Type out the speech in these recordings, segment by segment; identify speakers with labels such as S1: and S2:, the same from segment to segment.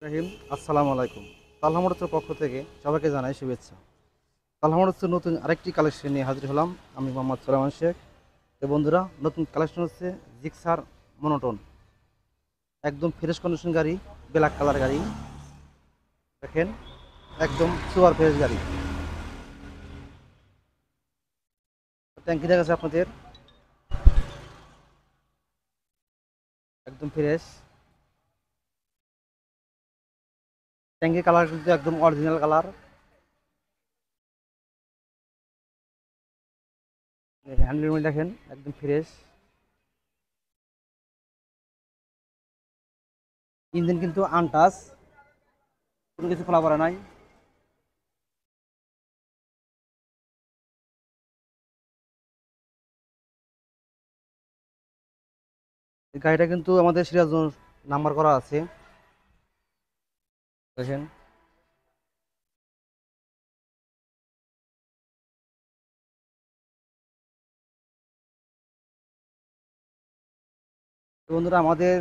S1: রাহিম, আসসালামু আলাইকুম। তালহা মোটরসের পক্ষ থেকে সবাইকে জানাই শুভেচ্ছা। তালহা মোটরসের নতুন আরেকটি কালেকশন নিয়ে হাজির হলাম। আমি মোহাম্মদ সোলাইমান শেখ। তো বন্ধুরা, নতুন কালেকশন হচ্ছে জিক্সার মনোটন, একদম ফ্রেশ কন্ডিশন গাড়ি, ব্ল্যাক কালার গাড়ি। দেখেন, একদম সুপার ফ্রেশ গাড়ি। ট্যাঙ্কি দেখা যাচ্ছে আপনাদের, একদম ফ্রেশ। ট্যাঙ্কির কালার কিন্তু একদম অরিজিনাল কালার। হ্যান্ডেল দেখেন, একদম ফ্রেশ। ইঞ্জিন কিন্তু আনটাচ, কোনো কিছু খোলা পড়া নাই। এই গাড়িটা কিন্তু আমাদের সিরাজগঞ্জ নাম্বার করা আছে। দেখেন, তো বন্ধুরা, আমাদের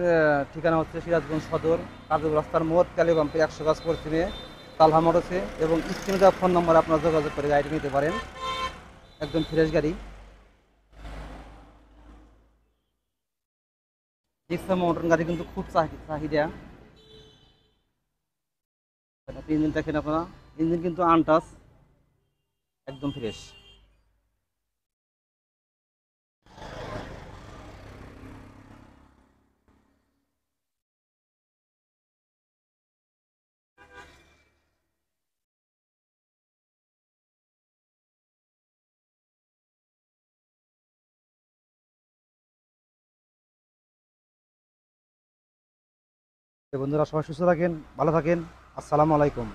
S1: ঠিকানা হচ্ছে সিরাজগঞ্জ সদর, কাজল রাস্তার মোড়, তেলে পাম্পের 100 গাছ পশ্চিমে তালহা মোটরসে। এবং স্ক্রিনে দেওয়া ফোন নম্বরে আপনারা যোগাযোগ করে গাড়িটি নিতে পারেন। একদম ফ্রেশ গাড়ি। রিক্সা মোটর গাড়ি কিন্তু খুব চাহিদা। ইঞ্জিন দেখেন আপনারা, ইঞ্জিন কিন্তু আনটাচ, একদম ফ্রেশ। তো বন্ধুরা, সবাই সুস্থ থাকেন, ভালো থাকেন। আসসালামু আলাইকুম।